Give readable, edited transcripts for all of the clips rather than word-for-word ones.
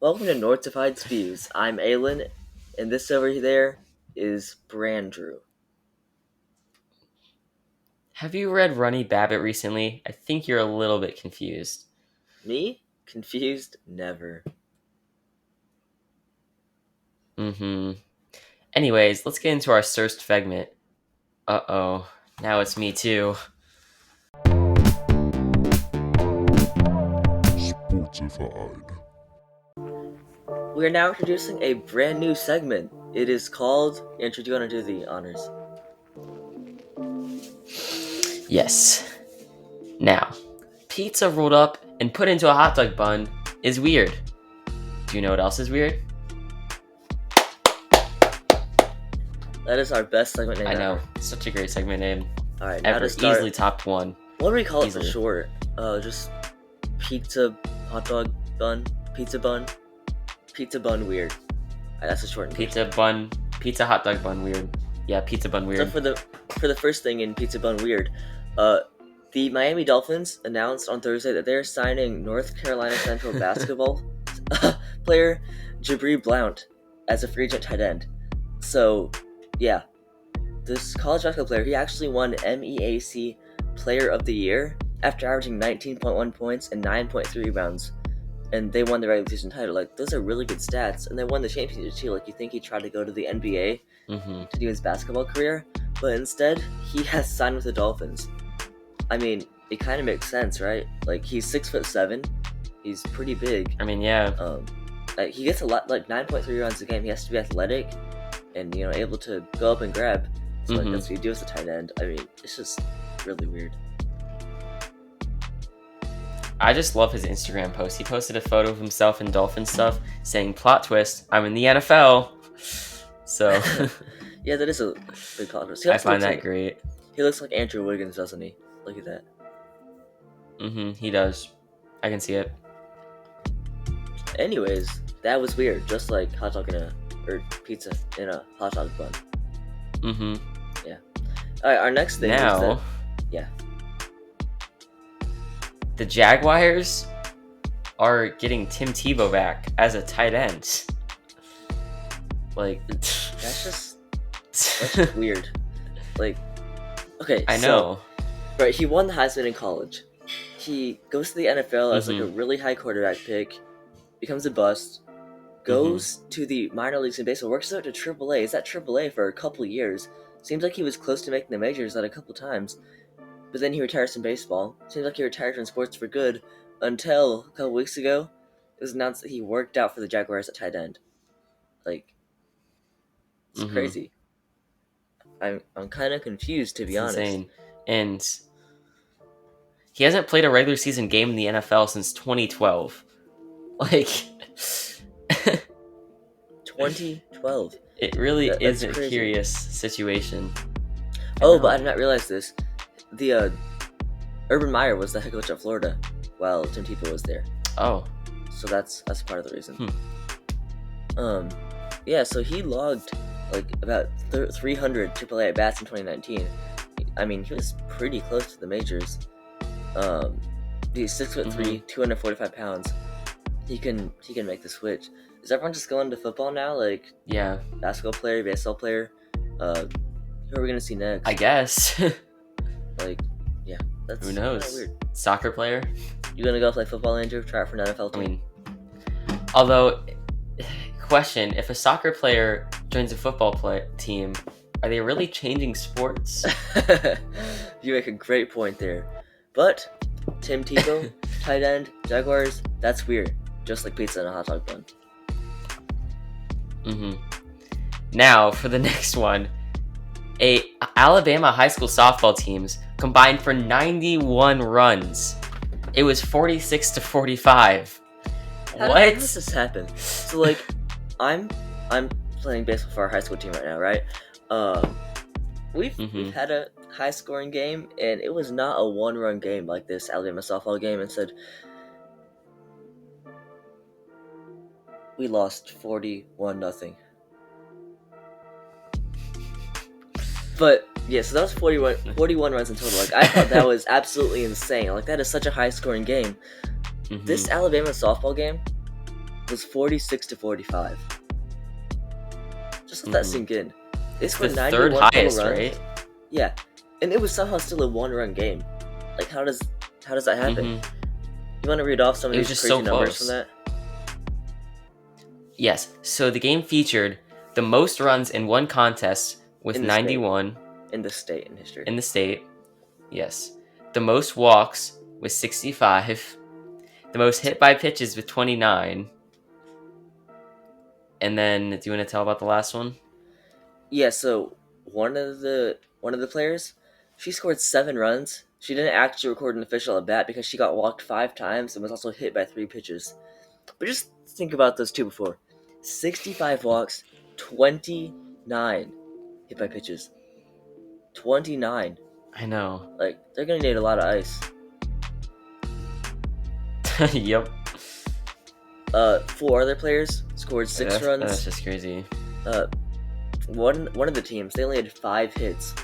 Welcome to Nortified Spews. I'm Aylin, and this over there is Brandrew. Have you read Runny Babbitt recently? I think you're a little bit confused. Me? Confused? Never. Anyways, let's get into our first segment. Uh-oh. Now it's me too. Sportsified. We are now introducing a brand new segment. It is called... Andrew, do you want to do the honors? Yes. Now, pizza rolled up and put into a hot dog bun is weird. Do you know what else is weird? That is our best segment name I know. ever. Such a great segment name. Alright, now Ever. to start... Easily top one. What do we call it Easily. for short? Just pizza hot dog bun? Pizza bun? Pizza bun weird. That's a short Pizza hot dog bun weird. Yeah, pizza bun weird. So for the first thing in Pizza Bun Weird, the Miami Dolphins announced on Thursday that they're signing North Carolina Central basketball player Jabri Blount as a free agent tight end. So, yeah, this college basketball player, he actually won MEAC Player of the Year after averaging 19.1 points and 9.3 rebounds. And they won the regular season title. Like, those are really good stats. And they won the championship too. Like, you think he tried to go to the NBA to do his basketball career, but instead, he has signed with the Dolphins. I mean, it kind of makes sense, right? Like, he's 6'7", he's pretty big. I mean, yeah. He gets a lot, like 9.3 rebounds a game. He has to be athletic and able to go up and grab. So like that's what you do as a tight end. I mean, it's just really weird. I just love his Instagram post. He posted a photo of himself in Dolphin stuff saying, "Plot twist, I'm in the NFL." So yeah, that is a big plot twist. I find that great. He looks like Andrew Wiggins, doesn't he? Look at that. He does. I can see it. Anyways, that was weird. Just like hot dog or pizza in a hot dog bun. Yeah. Alright, our next thing now, is that... Yeah. The Jaguars are getting Tim Tebow back as a tight end. Like, that's just weird. Like, okay, I know. Right, he won the Heisman in college. He goes to the NFL as like a really high quarterback pick, becomes a bust, goes to the minor leagues in baseball, works out to AAA. He's at AAA for a couple years. Seems like he was close to making the majors at a couple times. But then he retires from baseball. Seems like he retired from sports for good until a couple weeks ago. It was announced that he worked out for the Jaguars at tight end. Like, it's crazy. I'm kind of confused, to be honest. Insane. And he hasn't played a regular season game in the NFL since 2012. Like, 2012. It really is a crazy. curious situation. But I did not realize this. The Urban Meyer was the head coach at Florida while Tim Tebow was there. Oh. So that's part of the reason. Yeah, so he logged like about 300 AAA at bats in 2019. I mean, he was pretty close to the majors. He's 6'3", 245 pounds. He can make the switch. Is everyone just going to football now? Like, yeah, basketball player, baseball player. Who are we gonna see next? I guess. Like, yeah, that's who knows? Weird. Soccer player. You gonna go play football, Andrew? Try out for an NFL team? I mean, although, question: if a soccer player joins a football team, are they really changing sports? You make a great point there. But Tim Tebow, tight end, Jaguars, that's weird. Just like pizza and a hot dog bun. Now, for the next one. Alabama high school softball teams combined for 91 runs. It was 46-45. How does this happen? So, like, I'm playing baseball for our high school team right now, right? We've had a high scoring game, and it was not a 1-run game like this Alabama softball game. Instead, we lost 41-0. But yeah, so that was 41 runs in total. Like, I thought that was absolutely insane. Like, that is such a high scoring game. This Alabama softball game, was 46-45. Just let that sink in. They It's the scored third 91 highest, total runs. right? Yeah, and it was somehow still a one-run game. Like, how does that happen? You want to read off some of It was these just crazy so numbers close. from that? Yes. So the game featured the most runs in one contest with In the 91 in the state in history. in the state. Yes. The most walks with 65. The most hit by pitches with 29. And then, do you want to tell about the last one? Yeah, so one of the players, she scored 7 runs. She didn't actually record an official at bat because she got walked 5 times and was also hit by 3 pitches. But just think about those two before. 65 walks, 29 hit by pitches. 29. I know. Like, they're gonna need a lot of ice. Yep. 4 other players scored 6 runs. That's just crazy. One of the teams, they only had 5 hits,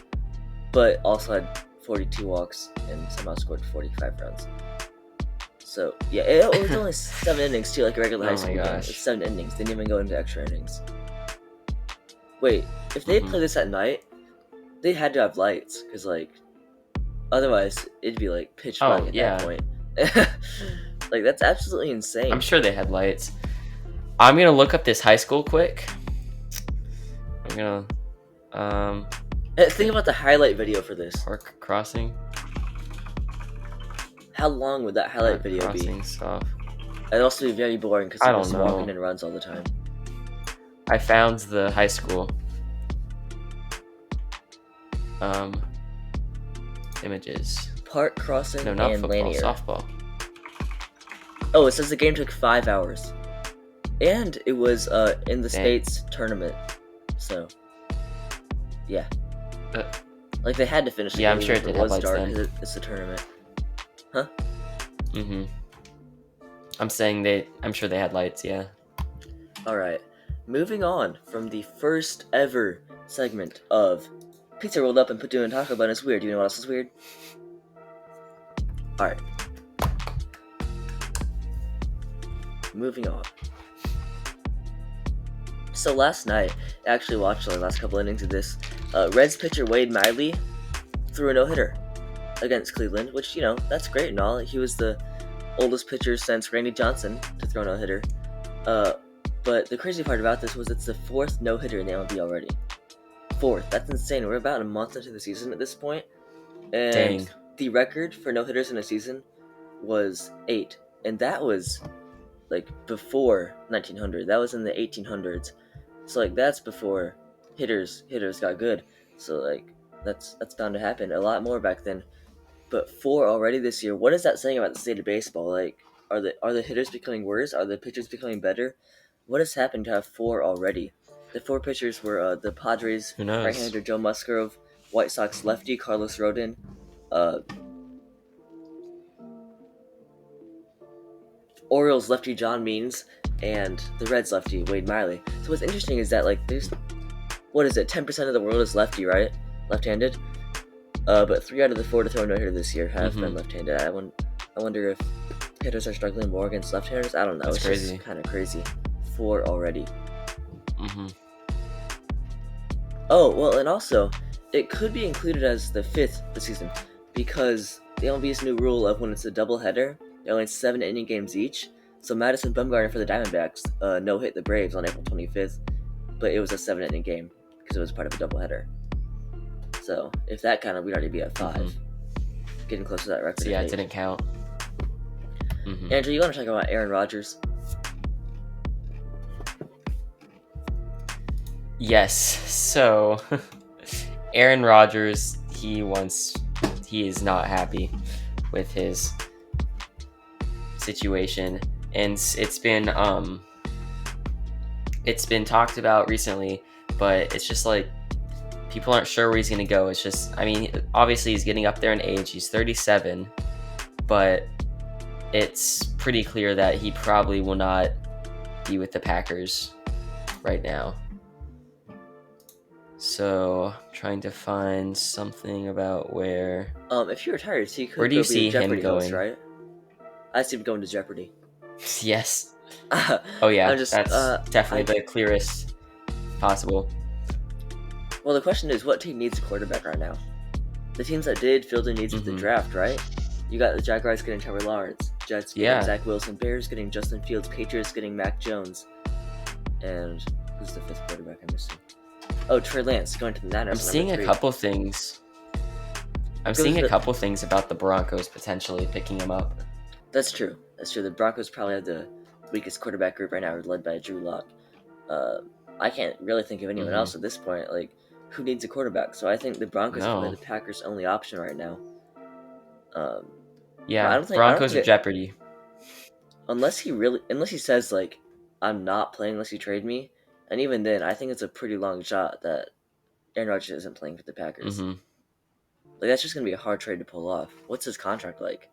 but also had 42 walks and somehow scored 45 runs. So yeah, it was only 7 innings too, like a regular high school game. It was 7 innings. They didn't even go into extra innings. Wait, if they play this at night, they had to have lights, because like otherwise it'd be like pitch black at that point. Like, that's absolutely insane. I'm sure they had lights. I'm gonna look up this high school quick. I'm gonna think about the highlight video for this. Park Crossing. How long would that highlight video be? Stuff. It'd also be very boring because I they're don't just know. walking in runs all the time. I found the high school images. Park Crossing No, not and football, Lanier. softball. Oh, it says the game took 5 hours. And it was in the state's tournament. So, yeah. Like, they had to finish the Yeah, game. I'm sure it did have lights then. Because it's a tournament. Huh? I'm sure they had lights, yeah. Alright. Moving on from the first ever segment of Pizza Rolled Up and Put in Taco Bun is weird. Do you know what else is weird? Alright. Moving on. So last night, I actually watched the last couple innings of this. Reds pitcher Wade Miley threw a no-hitter against Cleveland, which, you know, that's great and all. He was the oldest pitcher since Randy Johnson to throw a no-hitter. But the crazy part about this was it's the 4th no-hitter in the MLB already. 4th. That's insane. We're about a month into the season at this point. And Dang. The record for no-hitters in a season was 8. And that was, like, before 1900. That was in the 1800s. So, like, that's before hitters got good. So, like, that's bound to happen. A lot more back then. But 4 already this year. What is that saying about the state of baseball? Like, are the hitters becoming worse? Are the pitchers becoming better? What has happened to have 4 already? The 4 pitchers were the Padres right-hander Joe Musgrove, White Sox lefty Carlos Rodon, Orioles lefty John Means, and the Reds lefty Wade Miley. So what's interesting is that, like, there's, 10% of the world is lefty, right? Left-handed. But 3 out of the 4 to throw a no-hitter this year have been left-handed. I wonder if hitters are struggling more against left-handers. I don't know. That's crazy. Just kind of crazy. 4 already. Oh, well, and also, it could be included as the 5th this season, because the MLB's new rule of when it's a doubleheader, they're only 7 inning games each. So Madison Bumgarner for the Diamondbacks no-hit the Braves on April 25th, but it was a 7 inning game because it was part of a doubleheader. So if that counted, we'd already be at 5, getting close to that record. So yeah, it didn't count. Andrew, you want to talk about Aaron Rodgers? Yes. So Aaron Rodgers, he is not happy with his situation, and it's been talked about recently, but it's just like people aren't sure where he's gonna go. It's just, I mean, obviously he's getting up there in age. He's 37, but it's pretty clear that he probably will not be with the Packers right now. So, trying to find something about where. If he retires, he could. Where do you see him Jeopardy going? host, right? I see him going to Jeopardy. Yes. Oh yeah, I'm just that's definitely the clearest possible. Well, the question is, what team needs a quarterback right now? The teams that did fill their needs with the draft, right? You got the Jaguars getting Trevor Lawrence, Jets getting Zach Wilson, Bears getting Justin Fields, Patriots getting Mac Jones, and who's the fifth quarterback I'm missing? Oh, Trey Lance going to the Niners. I'm seeing a couple things. I'm seeing a couple things about the Broncos potentially picking him up. That's true. The Broncos probably have the weakest quarterback group right now, led by Drew Lock. I can't really think of anyone else at this point. Like, who needs a quarterback? So I think the Broncos are probably the Packers' only option right now. Broncos or Jeopardy. Unless he says, like, I'm not playing unless you trade me, and even then, I think it's a pretty long shot that Aaron Rodgers isn't playing for the Packers. Like, that's just gonna be a hard trade to pull off. What's his contract like?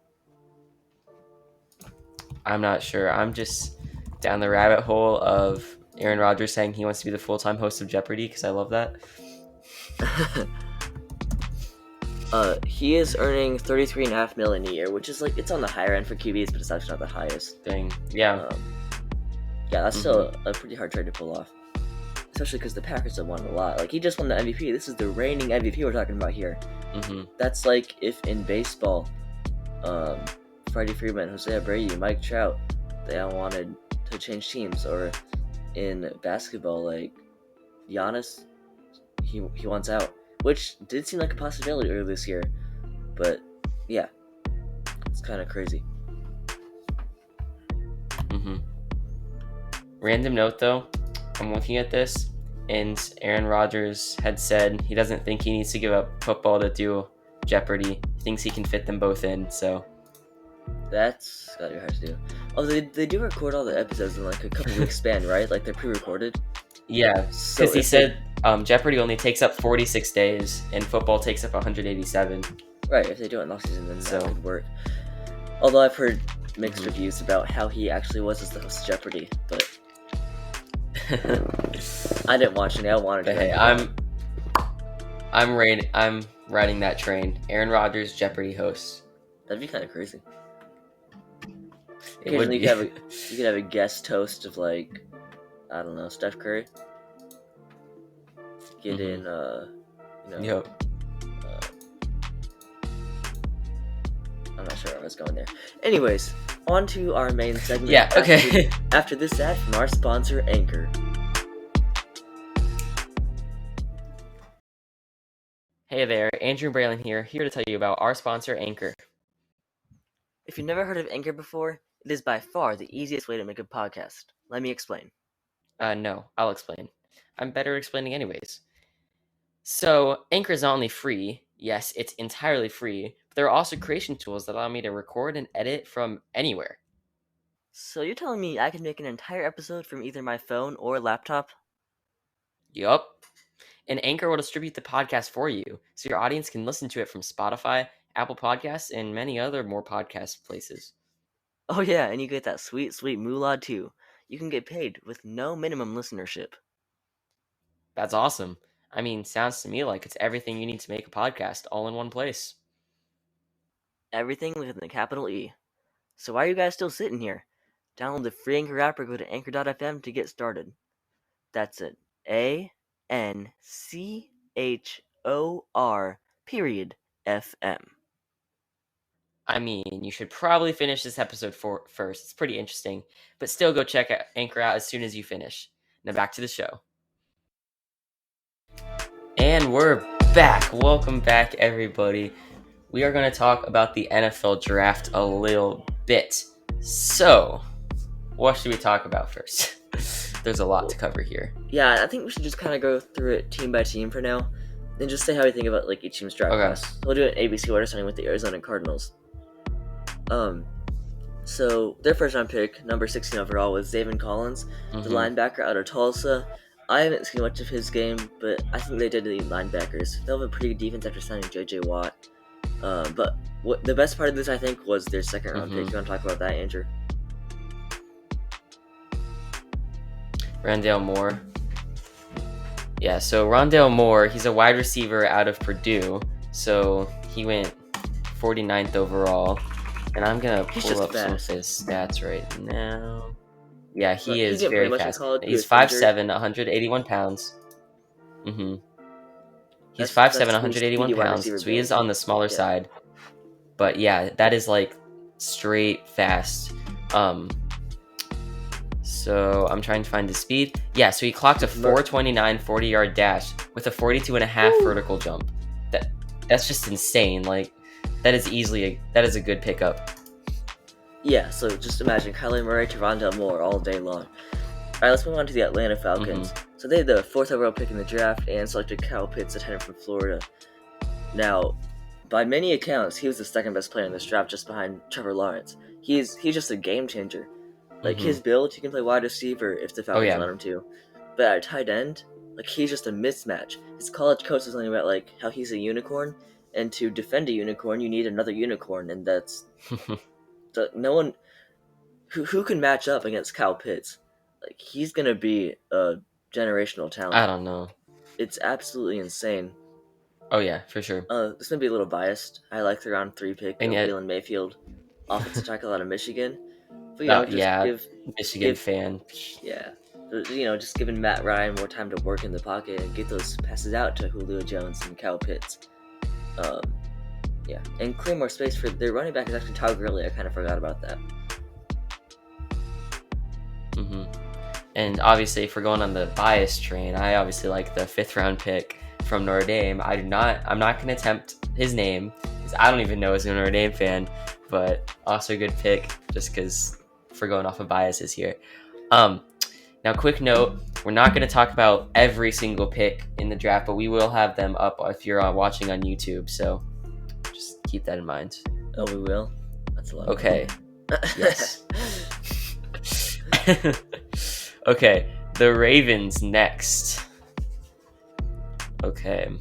I'm not sure. I'm just down the rabbit hole of Aaron Rodgers saying he wants to be the full-time host of Jeopardy because I love that. He is earning $33.5 million a year, which is like, it's on the higher end for QBs, but it's actually not the highest. Dang. Yeah. That's still a pretty hard trade to pull off, especially because the Packers have won a lot. Like, he just won the MVP. This is the reigning MVP we're talking about here. That's like if in baseball, Freddie Freeman, Jose Abreu, Mike Trout, they all wanted to change teams, or in basketball, like Giannis, he wants out, which did seem like a possibility earlier this year, but yeah, it's kind of crazy. Random note though, I'm looking at this, and Aaron Rodgers had said he doesn't think he needs to give up football to do Jeopardy. He thinks he can fit them both in, so that's gotta be hard to do. Oh, they do record all the episodes in like a couple weeks span, right? Like, they're pre-recorded. Yeah, because he said Jeopardy only takes up 46 days, and football takes up 187. Right, if they do it in off-season, then that would work. Although I've heard mixed reviews about how he actually was as the host of Jeopardy, but I didn't watch any. I wanted to. Hey, I'm riding that train. Aaron Rodgers, Jeopardy host. That'd be kind of crazy. Occasionally, you could have a guest host of, like, I don't know, Steph Curry. Get in, Yep. I'm not sure where I was going there. Anyways, on to our main segment. Yeah, okay. After this ad from our sponsor, Anchor. Hey there, Andrew and Braylon here to tell you about our sponsor, Anchor. If you've never heard of Anchor before, it is by far the easiest way to make a podcast. Let me explain. No, I'll explain. I'm better at explaining anyways. So, Anchor is not only free, yes, it's entirely free, but there are also creation tools that allow me to record and edit from anywhere. So you're telling me I can make an entire episode from either my phone or laptop? Yup. And Anchor will distribute the podcast for you, so your audience can listen to it from Spotify, Apple Podcasts, and many other more podcast places. Oh yeah, and you get that sweet, sweet moolah too. You can get paid with no minimum listenership. That's awesome. I mean, sounds to me like it's everything you need to make a podcast all in one place. Everything with a capital E. So why are you guys still sitting here? Download the free Anchor app or go to anchor.fm to get started. That's it. ANCHOR.FM. I mean, you should probably finish this episode first. It's pretty interesting. But still go check Anchor out as soon as you finish. Now back to the show. And we're back. Welcome back, everybody. We are going to talk about the NFL draft a little bit. So, what should we talk about first? There's a lot to cover here. Yeah, I think we should just kind of go through it team by team for now. And just say how we think about, like, each team's draft class. We'll do it in ABC order, starting with the Arizona Cardinals. So their first round pick, number 16 overall, was Zaven Collins, the linebacker out of Tulsa. I haven't seen much of his game, but I think they did need linebackers. They'll have a pretty good defense after signing J.J. Watt. But the best part of this, I think, was their second round pick. You want to talk about that, Andrew? Rondelle Moore. Yeah, so Rondelle Moore, he's a wide receiver out of Purdue. So he went 49th overall. And I'm going to pull up some of his stats right now. Yeah, But he is didn't play very much in fast. college. He He's was injured. 5'7", 181 pounds. He's That's 5'7", some 181 speedy wide pounds, receiver so he is build. on the smaller Yeah. side. But yeah, that is like straight fast. So I'm trying to find his speed. Yeah, so he clocked a 429 40-yard dash with a 42.5 vertical jump. That's just insane. Like that is a good pickup. Yeah, so just imagine Kyler Murray to Rondelle Moore all day long. Alright, let's move on to the Atlanta Falcons. So they had the 4th overall pick in the draft and selected Kyle Pitts, a tenant from Florida. Now, by many accounts, he was the second best player in this draft, just behind Trevor Lawrence. He's just a game changer. Like his build, he can play wide receiver if the Falcons let him to. But at tight end, like he's just a mismatch. His college coach was something about like how he's a unicorn, and to defend a unicorn, you need another unicorn, and that's no one who can match up against Kyle Pitts. Like he's gonna be a generational talent. I don't know. It's absolutely insane. Oh yeah, for sure. This may be a little biased. I like the round 3 pick of Braylon Mayfield, offensive tackle out of Michigan. But Michigan fan. Yeah, just giving Matt Ryan more time to work in the pocket and get those passes out to Julio Jones and Kyle Pitts. And clear more space for their running back is actually Todd Gurley. I kind of forgot about that. And obviously, if we're going on the bias train, I obviously like the 5th round pick from Notre Dame. I'm not going to attempt his name because I don't even know as a Notre Dame fan, but also a good pick just because for going off of biases here. Now, quick note, we're not going to talk about every single pick in the draft, but we will have them up if you're watching on YouTube, so just keep that in mind. Oh, we will? That's a lot. Okay. Yes. Okay, the Ravens next. Okay.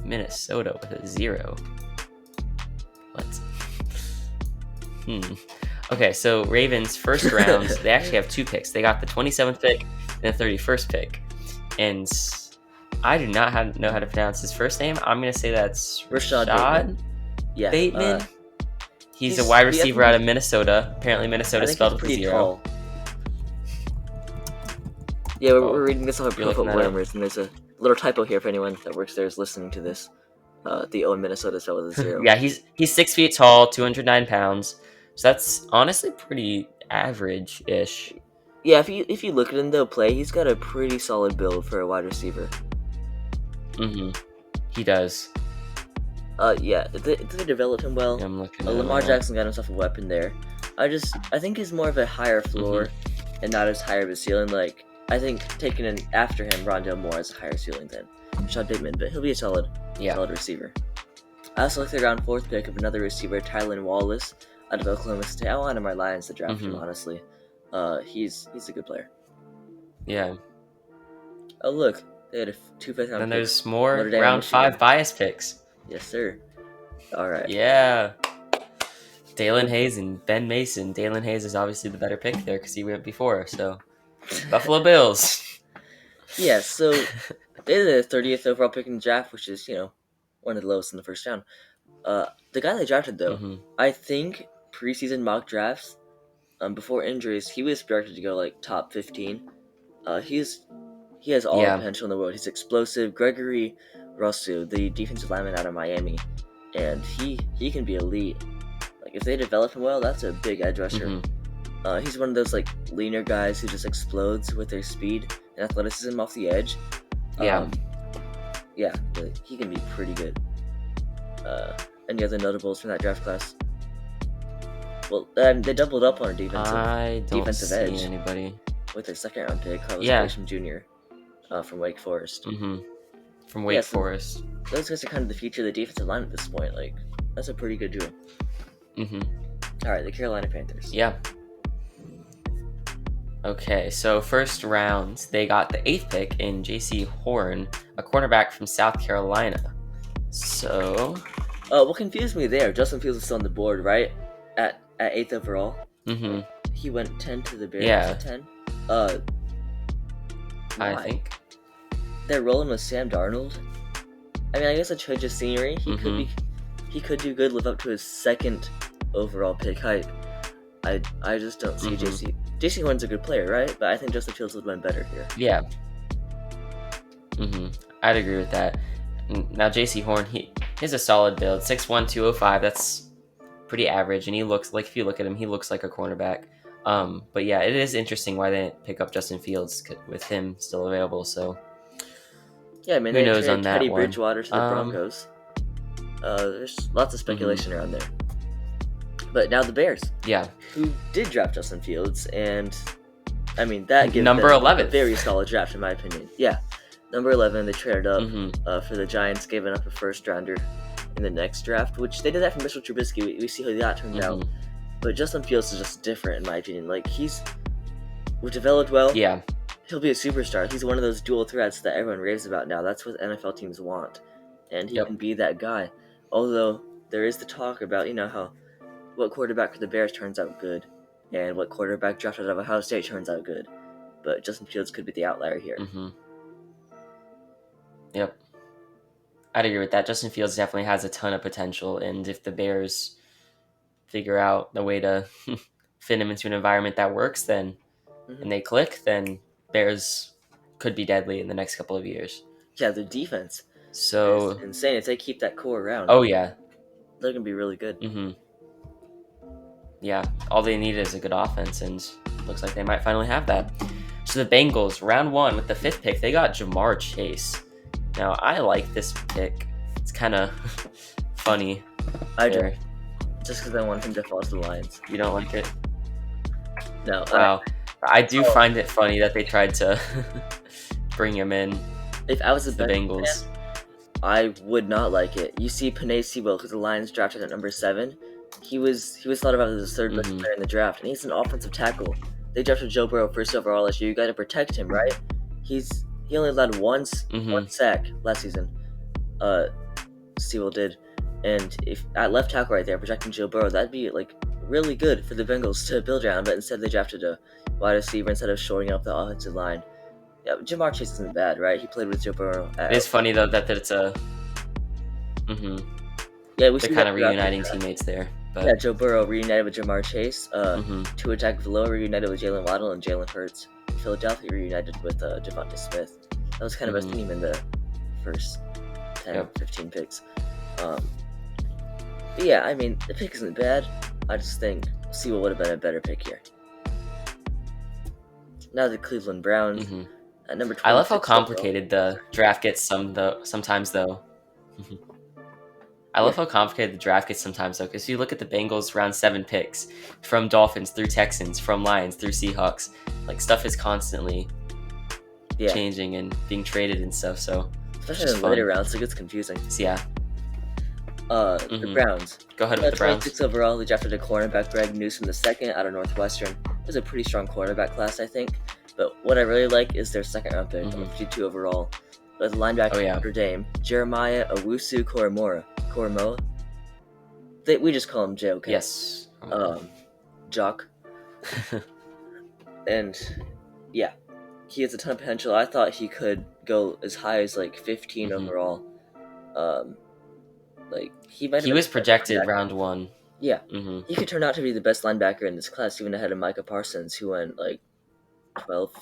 Minnesota with a 0. What? Okay, so Ravens first round, they actually have 2 picks. They got the 27th pick and the 31st pick. And I do not know how to pronounce his first name. I'm going to say that's Rashad Bateman. Yeah. Bateman? He's a wide receiver out of Minnesota. Apparently Minnesota spelled with a 0. Tall. Yeah, we're reading this off of Pro Football Rumors, and there's a little typo here if anyone that works there is listening to this. The O in Minnesota spelled with a 0. Yeah, he's 6 feet tall, 209 pounds. So that's honestly pretty average-ish. Yeah, if you look at him though play, he's got a pretty solid build for a wide receiver. He does. Yeah, they developed him well. Yeah, I'm looking Lamar Jackson got himself a weapon there. I think he's more of a higher floor and not as high of a ceiling. Like I think taking in after him, Rondelle Moore has a higher ceiling than Rashad Bateman, but he'll be a solid receiver. I also like the round 4th pick of another receiver, Tylan Wallace, out of Oklahoma State. I wanted my Lions to draft him, honestly. He's a good player. Yeah. Oh look, they had 2 5th round. Then there's more Dame, round Michigan. 5 bias picks. Yes, sir. All right. Yeah. Dalen Hayes and Ben Mason. Dalen Hayes is obviously the better pick there because he went before. So Buffalo Bills. Yeah. So they had the 30th overall pick in the draft, which is one of the lowest in the first round. The guy they drafted though, I think preseason mock drafts, before injuries, he was projected to go like top 15. He has all the potential in the world. He's explosive. Gregory Rousseau, the defensive lineman out of Miami, and he can be elite. Like if they develop him well, that's a big edge rusher. He's one of those like leaner guys who just explodes with their speed and athleticism off the edge. Yeah, he can be pretty good. Any other notables from that draft class? Well, they doubled up on a defensive edge. Anybody with their 2nd round pick, Carlos Gresham Jr. From Wake Forest. From Wake Forest. Those guys are kind of the future of the defensive line at this point. Like, that's a pretty good duo. All right, the Carolina Panthers. Yeah. Okay, so first round, they got the 8th pick in J.C. Horn, a cornerback from South Carolina. So, what confused me there? Justin Fields is still on the board, right? At 8th overall. He went 10 to the Bears. Yeah. 10. I think they're rolling with Sam Darnold. I mean, I guess a change of scenery. He could do good. Live up to his 2nd overall pick hype. I just don't see JC Horn's a good player, right? But I think Justin Fields would have been better here. Yeah. I'd agree with that. Now JC Horn, he's a solid build, 6'1", 205. That's pretty average, and he looks like, if you look at him, he looks like a cornerback. But yeah, it is interesting why they didn't pick up Justin Fields with him still available. So yeah, I mean, who they knows traded on that Teddy one. Bridgewater to the Broncos. There's lots of speculation around there. But now the Bears, who did draft Justin Fields, and I mean that gives number them 11, a very solid draft in my opinion. Yeah, number 11, they traded up for the Giants, giving up a first rounder in the next draft, which they did that for Mitchell Trubisky. We see how that turned out. But Justin Fields is just different in my opinion. Like, we've developed well. Yeah, he'll be a superstar. He's one of those dual threats that everyone raves about now. That's what NFL teams want, and he can be that guy. Although there is the talk about how what quarterback for the Bears turns out good, and what quarterback drafted out of Ohio State turns out good. But Justin Fields could be the outlier here. Yep. I'd agree with that. Justin Fields definitely has a ton of potential, and if the Bears figure out the way to fit him into an environment that works, then and they click, then Bears could be deadly in the next couple of years. Yeah, their defense is insane. If they keep that core around, yeah, they're gonna be really good. Yeah, all they need is a good offense, and looks like they might finally have that. So the Bengals, round 1 with the 5th pick, they got Jamar Chase. Now, I like this pick. It's kind of funny. I do. Just because I want him to fall to the Lions. You don't like it? No. Wow. I do find it funny that they tried to bring him in. If I was the Bengals, fan, I would not like it. You see Penei Sewell, because the Lions drafted at number 7. He was thought about as the 3rd best player in the draft, and he's an offensive tackle. They drafted Joe Burrow first overall last year. You got to protect him, right? He only allowed one sack last season. Sewell did, and if at left tackle right there protecting Joe Burrow, that'd be like really good for the Bengals to build around. But instead, they drafted a wide receiver instead of shoring up the offensive line. Yeah, Jamar Chase isn't bad, right? He played with Joe Burrow. It's funny though that it's a. Yeah, they're kind of reuniting teammates there. But yeah, Joe Burrow reunited with Jamar Chase. Tua Tagovailoa reunited with Jalen Waddle and Jalen Hurts. Philadelphia reunited with Devontae Smith. That was kind of a theme in the first 10, 15 picks. But yeah, I mean, the pick isn't bad. I just think Sewell would have been a better pick here. Now the Cleveland Browns at number 26. I love how complicated the draft gets sometimes though. I love how complicated the draft gets sometimes though, because you look at the Bengals round 7 picks, from Dolphins through Texans, from Lions through Seahawks. Like, stuff is constantly changing and being traded and stuff. So especially in later rounds, it gets confusing. So, yeah. The Browns. Go ahead with the Browns. 26 overall, they drafted a cornerback, Greg Newsome II, out of Northwestern. It was a pretty strong cornerback class, I think. But what I really like is their second round pick, 52 overall. With linebacker Notre Dame, Jeremiah Owusu-Koramoah. We just call him JOK. Yes. Jock. And yeah, he has a ton of potential. I thought he could go as high as like 15 overall. He was projected round 1. Yeah. He could turn out to be the best linebacker in this class, even ahead of Micah Parsons, who went like 12,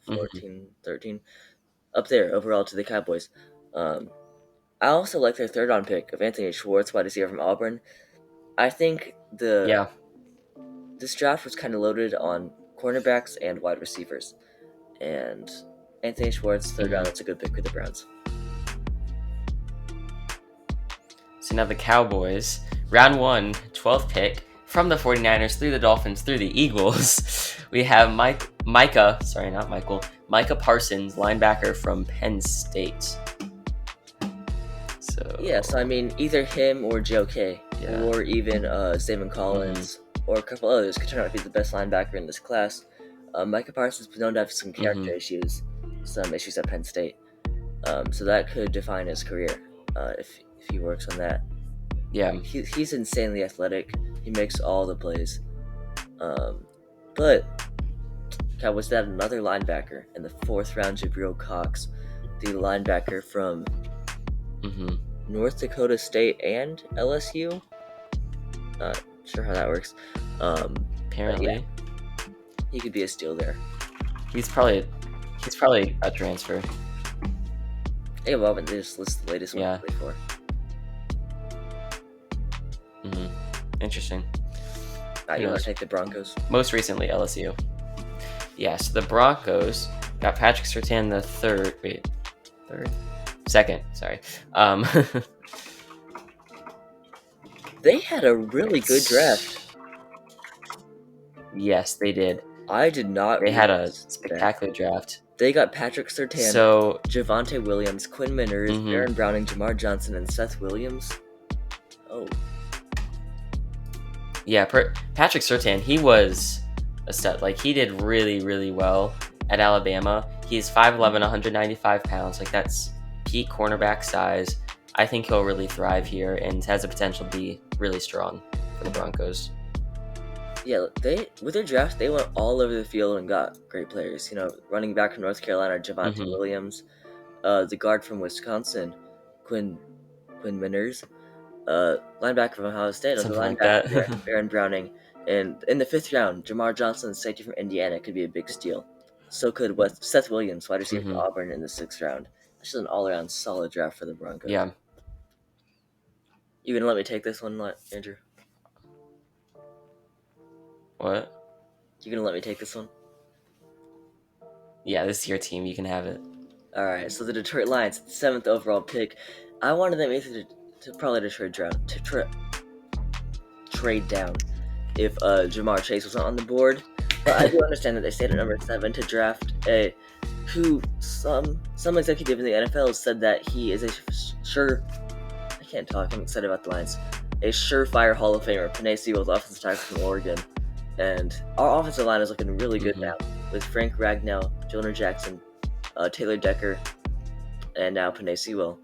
14, 13. Up there overall to the Cowboys. I also like their 3rd round pick of Anthony Schwartz, wide receiver from Auburn. I think this draft was kind of loaded on cornerbacks and wide receivers. And Anthony Schwartz, 3rd round, that's a good pick for the Browns. So now the Cowboys, round 1, 12th pick, from the 49ers through the Dolphins through the Eagles. We have Micah Parsons, linebacker from Penn State. So I mean, either him or JOK, or even Zayvon Collins, or a couple others could turn out to be the best linebacker in this class. Micah Parsons was known to have some character issues, some issues at Penn State. So that could define his career if he works on that. Yeah, he's insanely athletic. He makes all the plays. But Cowboys had another linebacker in the 4th round, Jabril Cox, the linebacker from North Dakota State and LSU. Not sure how that works. apparently. He could be a steal there. He's probably a transfer. Yeah, well, but they just list the latest one Yeah. to play for. Interesting. You want knows? to take the Broncos? Most recently, LSU. Yeah, so the Broncos got Patrick Surtain the second. Sorry. They had a really good draft. Yes, they did. I did not. They had a realize that. spectacular draft. They got Patrick Surtain, So Javonte Williams, Quinn Meinerz, Mhm. Aaron Browning, Jamar Johnson, and Seth Williams. Oh, yeah, Patrick Surtain, he was a stud. Like, he did really, really well at Alabama. He's 5'11", 195 pounds. Like, that's peak cornerback size. I think he'll really thrive here and has the potential to be really strong for the Broncos. yeah. With their draft, they went all over the field and got great players. Running back from North Carolina, Javonte Mhm. Williams, the guard from Wisconsin, Quinn Meinerz, linebacker from Ohio State, Something like linebacker that. Aaron Browning, and in the 5th round, Jamar Johnson, safety from Indiana, could be a big steal. So could Seth Williams, wide receiver from Auburn, in the 6th round. That's just an all-around solid draft for the Broncos. Yeah. You gonna let me take this one, Andrew? What? You gonna let me take this one? Yeah, this is your team. You can have it. All right. So the Detroit Lions, 7th overall pick. I wanted them either to probably trade down if Jamar Chase wasn't on the board. But I do understand that they stayed at number 7 to draft some executive in the NFL said that he is I can't talk. I'm excited about the Lions. A surefire Hall of Famer, Penei Sewell's offensive tackle from Oregon, and our offensive line is looking really good now with Frank Ragnow, Jonah Jackson, Taylor Decker, and now Penei Sewell.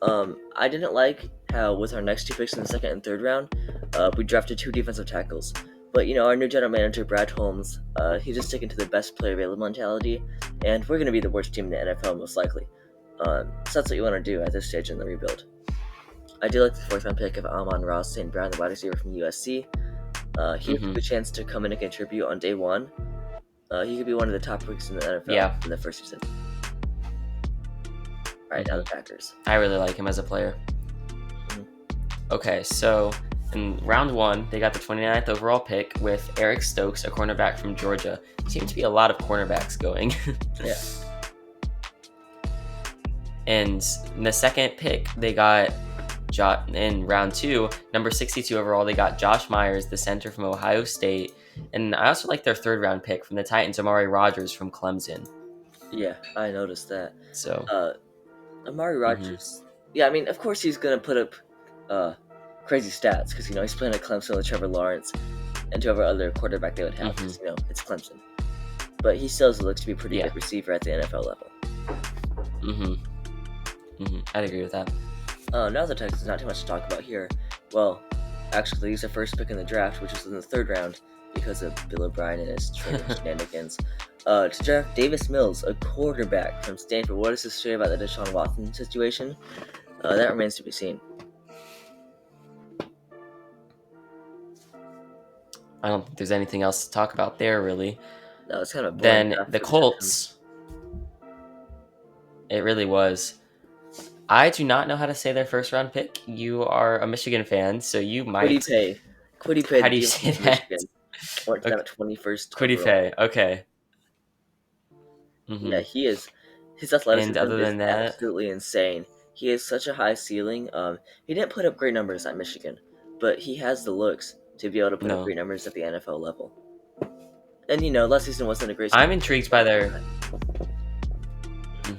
I didn't like how with our next 2 picks in the 2nd and 3rd round, we drafted 2 defensive tackles. But our new general manager, Brad Holmes, he's just sticking to the best player available mentality, and we're going to be the worst team in the NFL most likely. So that's what you want to do at this stage in the rebuild. I do like the 4th round pick of Amon-Ra St. Brown, the wide receiver from USC. He has a good chance to come in and contribute on day 1. He could be one of the top picks in the NFL in the first season. Alright, now the Packers. I really like him as a player. Okay, so in round 1, they got the 29th overall pick with Eric Stokes, a cornerback from Georgia. Seems to be a lot of cornerbacks going. Yeah. And in the 2nd pick, they got in round 2, number 62 overall, they got Josh Myers, the center from Ohio State. And I also like their 3rd round pick from the Titans, Amari Rodgers from Clemson. Yeah, I noticed that. So Amari Rodgers. Yeah, I mean, of course he's gonna put up crazy stats because he's playing at Clemson with Trevor Lawrence and whoever other quarterback they would have because it's Clemson. But he still looks to be a pretty good receiver at the NFL level. I'd agree with that. Now the Texans, not too much to talk about here. Well, actually, they used their first pick in the draft, which was in the 3rd round because of Bill O'Brien and his trader shenanigans. To draft Davis Mills, a quarterback from Stanford. What does this say about the Deshaun Watson situation? That remains to be seen. I don't think there's anything else to talk about there, really. No, it's kind of a boring Then draft the for Colts. It really was. I do not know how to say their 1st round pick. You are a Michigan fan, so you might. Kwity Paye. How do you say that? Went to them at 21st. Kwity Paye. Okay. Yeah, he is. His athleticism And other is than that, absolutely insane. He has such a high ceiling. He didn't put up great numbers at Michigan, but he has the looks to be able to put up great numbers at the NFL level. And last season wasn't a great season. I'm intrigued by their.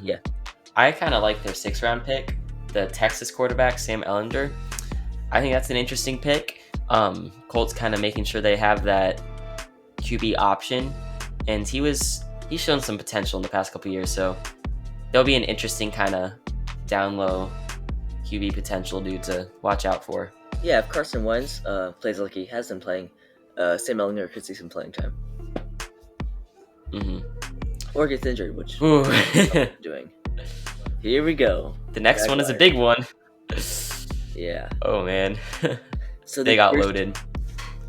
Yeah. I kind of like their 6th round pick, the Texas quarterback Sam Ehlinger. I think that's an interesting pick. Colts kind of making sure they have that QB option, and he's shown some potential in the past couple years, so there'll be an interesting kind of down low QB potential dude to watch out for. Yeah, if Carson Wentz plays like he has been playing, Sam Ehlinger could see some playing time. Or gets injured, which he's doing. Here we go. The next one is a big one. Yeah. Oh man. So they got loaded.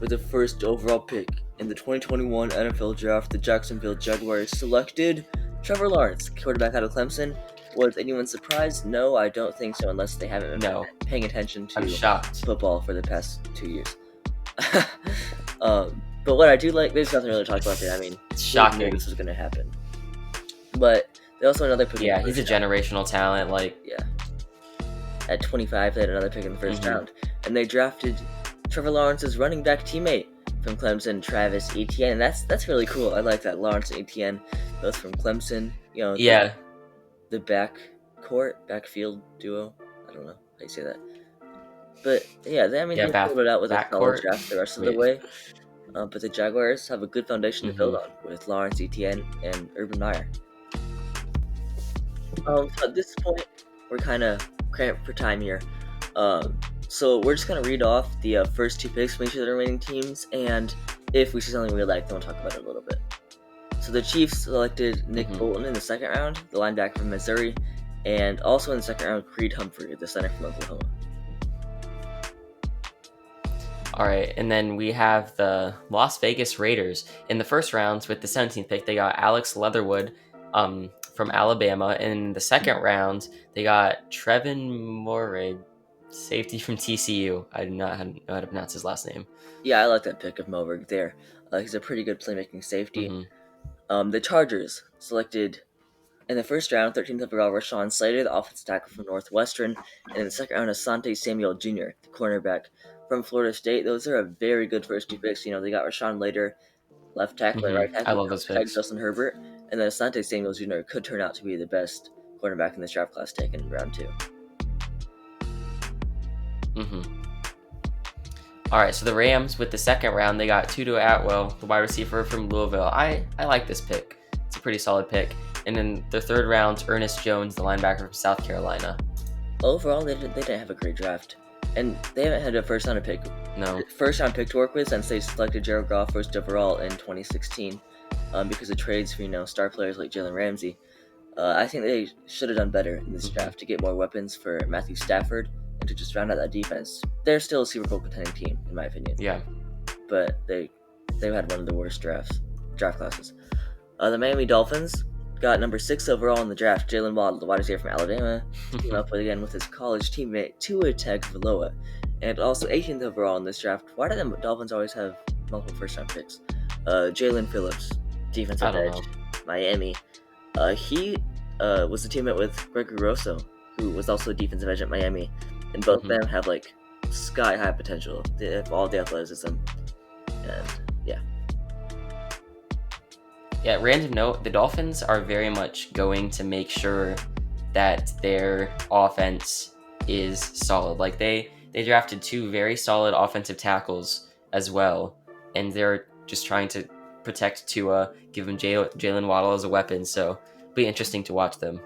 With the 1st overall pick in the 2021 NFL Draft, the Jacksonville Jaguars selected Trevor Lawrence, quarterback out of Clemson. Was anyone surprised? No, I don't think so, unless they haven't been No, paying attention I'm to shocked. football for the past 2 years. But what I do like, there's nothing really to talk about there. I mean, It's we knew shocking. this was going to happen. But they also had another pick. Yeah, he's a generational talent. Like, Yeah. At 25, they had another pick in the first round, and they drafted Trevor Lawrence's running back teammate from Clemson, Travis Etienne. And that's really cool. I like that. Lawrence and Etienne, both from Clemson. You know, yeah, the backfield duo. I don't know how you say that. But yeah, they filled it out with a solid backcourt. draft the rest of the way. But the Jaguars have a good foundation to build on with Lawrence Etienne and Urban Meyer. So at this point, we're kind of cramped for time here. So we're just gonna read off the first 2 picks from each of the remaining teams, and if we see something we like, then we'll talk about it a little bit. So the Chiefs selected Nick Bolton in the second round, the linebacker from Missouri, and also in the second round, Creed Humphrey, the center from Oklahoma. All right, and then we have the Las Vegas Raiders in the first round with the 17th pick. They got Alex Leatherwood from Alabama. In the second round, they got Trevin Moore, safety from TCU. I do not know how to pronounce his last name. Yeah, I like that pick of Moberg there. He's a pretty good playmaking safety. The Chargers selected in the first round, 13th overall, Rashawn Slater, the offensive tackle from Northwestern, and in the second round, Asante Samuel Jr., the cornerback from Florida State. Those are a very good first 2 picks. You know, they got Rashawn Slater, left tackle and right tackle. I love those picks. Justin Herbert, and then Asante Samuel Jr. could turn out to be the best cornerback in this draft class taken in round 2. All right, so the Rams with the second round, they got Tutu Atwell, the wide receiver from Louisville. I like this pick. It's a pretty solid pick. And in the third round, Ernest Jones, the linebacker from South Carolina. Overall, they didn't have a great draft, and they haven't had a first round pick to work with since they selected Jared Goff first overall in 2016, because of trades for star players like Jalen Ramsey. I think they should have done better in this draft to get more weapons for Matthew Stafford and to just round out that defense. They're still a Super Bowl contending team, in my opinion. Yeah, but they've had one of the worst draft classes. The Miami Dolphins got number 6 overall in the draft, Jalen Waddle, the wide receiver from Alabama, team up again with his college teammate Tua Tagovailoa, and also 18th overall in this draft. Why do the Dolphins always have multiple first-round picks? Jalen Phillips, defensive edge, Miami. He was a teammate with Gregory Rosso, who was also a defensive edge at Miami, and both of them have like sky-high potential. They have all the athleticism, and yeah. Yeah, random note, the Dolphins are very much going to make sure that their offense is solid. Like they drafted 2 very solid offensive tackles as well, and they're just trying to protect Tua, give him Jalen Waddle as a weapon, so it'll be interesting to watch them.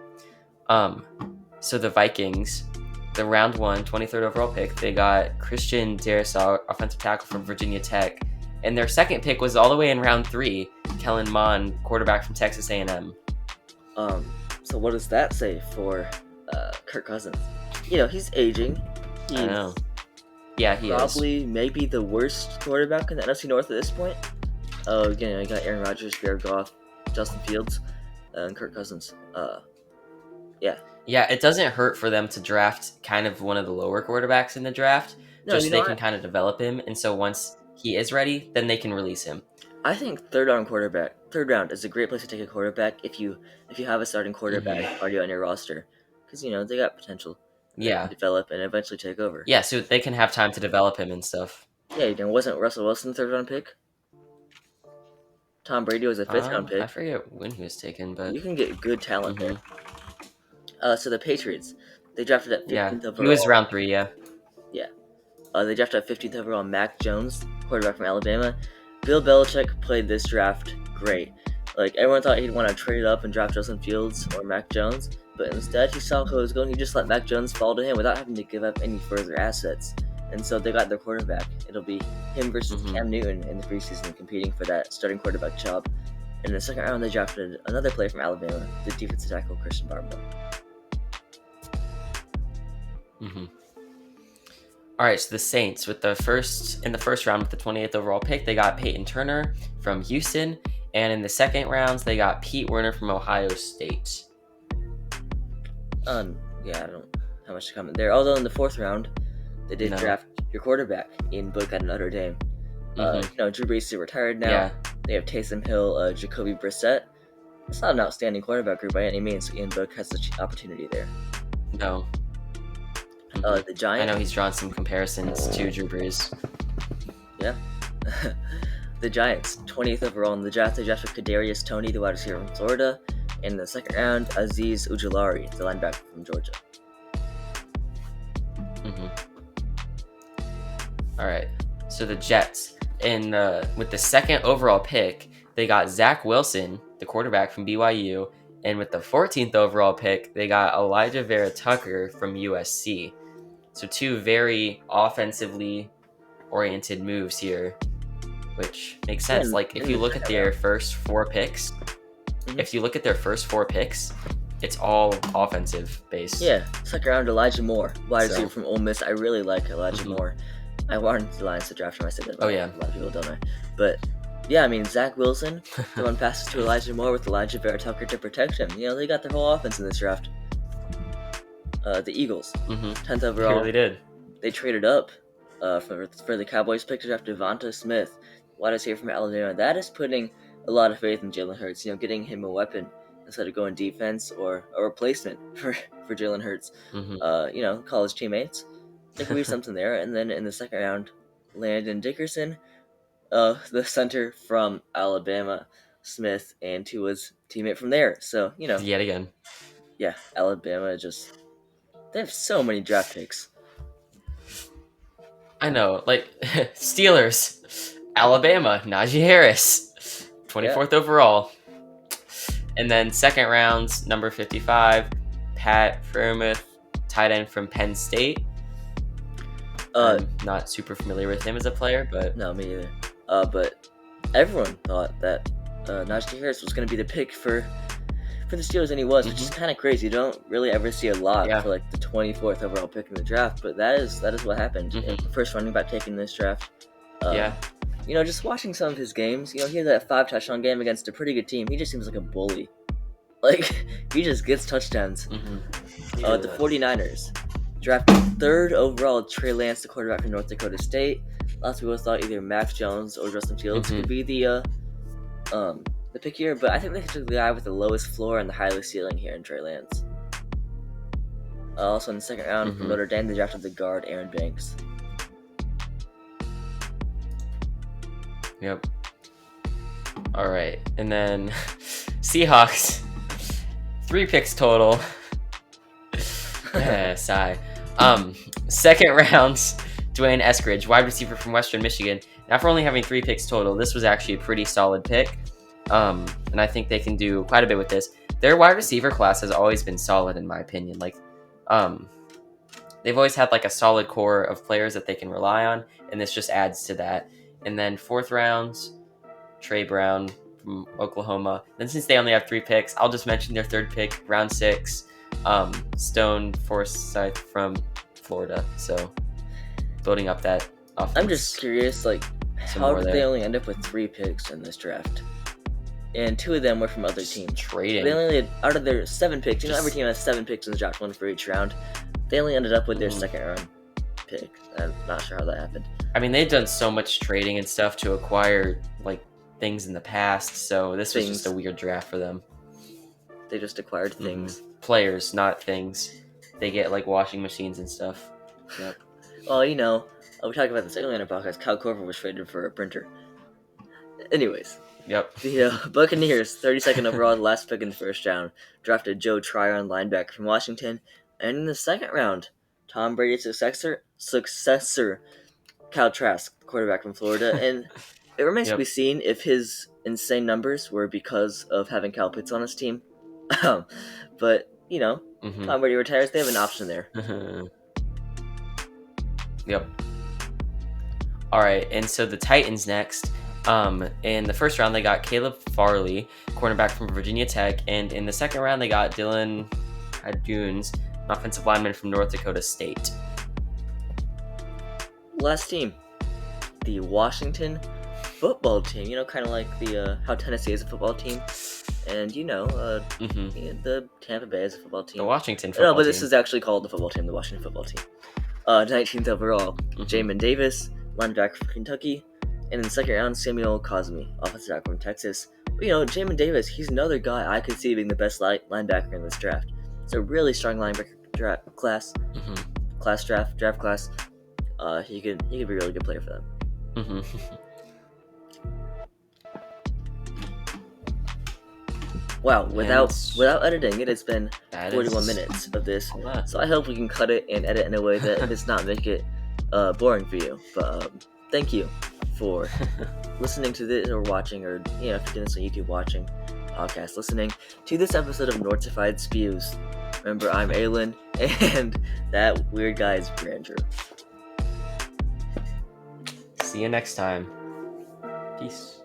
So the Vikings, the round 1, 23rd overall pick, they got Christian Darrisaw, offensive tackle from Virginia Tech. And their second pick was all the way in round 3, Kellen Mond, quarterback from Texas A&M. So what does that say for Kirk Cousins? He's aging. I know. Yeah, he probably maybe the worst quarterback in the NFC North at this point. Again, you got Aaron Rodgers, Jared Goff, Justin Fields, and Kirk Cousins. Yeah. Yeah, it doesn't hurt for them to draft kind of one of the lower quarterbacks in the draft, just so they can kind of develop him, and so once he is ready, then they can release him. I think third round is a great place to take a quarterback if you have a starting quarterback already on your roster, because they got potential. To develop and eventually take over. Yeah, so they can have time to develop him and stuff. Yeah, wasn't Russell Wilson the 3rd round pick? Tom Brady was a 5th round pick. I forget when he was taken, but you can get good talent there. So the Patriots, they drafted at 15th overall. He was round 3, yeah. Yeah. They drafted at 15th overall Mac Jones, quarterback from Alabama. Bill Belichick played this draft great. Like, everyone thought he'd want to trade up and draft Justin Fields or Mac Jones, but instead he saw who was going. He just let Mac Jones fall to him without having to give up any further assets. And so they got their quarterback. It'll be him versus Cam Newton in the preseason competing for that starting quarterback job. And in the second round, they drafted another player from Alabama, the defensive tackle Christian Barmore. All right, so the Saints in the first round with the 28th overall pick, they got Peyton Turner from Houston, and in the second rounds they got Pete Werner from Ohio State. Yeah, I don't have much to comment there. Although in the 4th round, they did draft your quarterback, Ian Book out of Notre Dame. Drew Brees is retired now. Yeah. They have Taysom Hill, Jacoby Brissett. It's not an outstanding quarterback group by any means. Ian Book has the opportunity there. No. The Giants. I know he's drawn some comparisons to Drew Brees. Yeah. The Giants, 20th overall in the draft. They drafted Kadarius Toney, the wide receiver from Florida. And in the second round, Azeez Ujulari, the linebacker from Georgia. All right. So the Jets, with the second overall pick, they got Zach Wilson, the quarterback from BYU. And with the 14th overall pick, they got Elijah Vera Tucker from USC. So 2 very offensively oriented moves here, which makes sense. If you look at their first 4 picks, it's all offensive based. Yeah, second round, Elijah Moore, wide receiver from Ole Miss. I really like Elijah Moore. I wanted the Lions to draft him. I said that. Oh yeah, a lot of people don't know, but. Yeah, I mean, Zach Wilson, the one passes to Elijah Moore with Elijah Vera Tucker to protect him. They got their whole offense in this draft. The Eagles, 10th overall. They really did. They traded up for the Cowboys pick to draft Devonta Smith, wide receiver from Alabama. That is putting a lot of faith in Jalen Hurts, getting him a weapon instead of going defense or a replacement for Jalen Hurts. College teammates. There could be something there. And then in the second round, Landon Dickerson, the center from Alabama, Smith, and Tua's teammate from there. So, Yet again. Yeah, Alabama they have so many draft picks. I know, Steelers, Alabama, Najee Harris, 24th overall. And then second round, number 55, Pat Freiermuth, tight end from Penn State. I'm not super familiar with him as a player, but... No, me either. But everyone thought that Najee Harris was going to be the pick for the Steelers, and he was, which is kind of crazy. You don't really ever see a lot for the 24th overall pick in the draft, but that is what happened. The first running back taken in this draft. Just watching some of his games, he had that 5 touchdown game against a pretty good team. He just seems like a bully. He just gets touchdowns. The 49ers drafted 3rd overall Trey Lance, the quarterback from North Dakota State. Lots of people thought either Mac Jones or Justin Fields could be the pick here, but I think they took the guy with the lowest floor and the highest ceiling here in Trey Lance. Also in the second round from Notre Dame, they drafted the guard Aaron Banks. Yep. All right, and then Seahawks, 3 picks total. Sigh. Second round, Dwayne Eskridge, wide receiver from Western Michigan. Now, for only having 3 picks total, this was actually a pretty solid pick. And I think they can do quite a bit with this. Their wide receiver class has always been solid, in my opinion. They've always had a solid core of players that they can rely on, and this just adds to that. And then 4th round, Trey Brown from Oklahoma. Then since they only have 3 picks, I'll just mention their 3rd pick, round 6, Stone Forsythe from Florida. So building up that offense. I'm just curious, how did they only end up with 3 picks in this draft? And 2 of them were from other teams. Trading. They only had, out of their 7 picks, every team has 7 picks in the draft, 1 for each round. They only ended up with their second round pick. I'm not sure how that happened. I mean, they've done so much trading and stuff to acquire things in the past, so this was just a weird draft for them. They just acquired things. Players, not things. They get washing machines and stuff. Yep. Well, we talked about this earlier in our podcast. Kyle Korver was traded for a printer. Anyways. Yep. The Buccaneers, 32nd overall, the last pick in the first round, drafted Joe Tryon, linebacker from Washington. And in the second round, Tom Brady's successor, Kyle Trask, quarterback from Florida. And it remains to be seen if his insane numbers were because of having Kyle Pitts on his team. But, Tom Brady retires, they have an option there. Yep. All right, and so the Titans next. In the first round, they got Caleb Farley, cornerback from Virginia Tech, and in the second round, they got Dylan Hadunes, an offensive lineman from North Dakota State. Last team, the Washington football team. Kind of like the how Tennessee is a football team, and the Tampa Bay is a football team. The Washington football team. No, but this is actually called the football team, the Washington football team. 19th overall, Jamin Davis, linebacker from Kentucky, and in the second round, Samuel Cosmi, offensive tackle from Texas. But Jamin Davis, he's another guy I could see being the best linebacker in this draft. It's a really strong linebacker draft class. Draft class. He could be a really good player for them. Wow, without editing it, it's been 41 minutes of this. So I hope we can cut it and edit in a way that does not make it boring for you. But thank you for listening to this or watching, or if you're doing this on YouTube, watching, podcast, listening to this episode of Sportsified Spews. Remember, I'm Aylin, and that weird guy is Andrew. See you next time. Peace.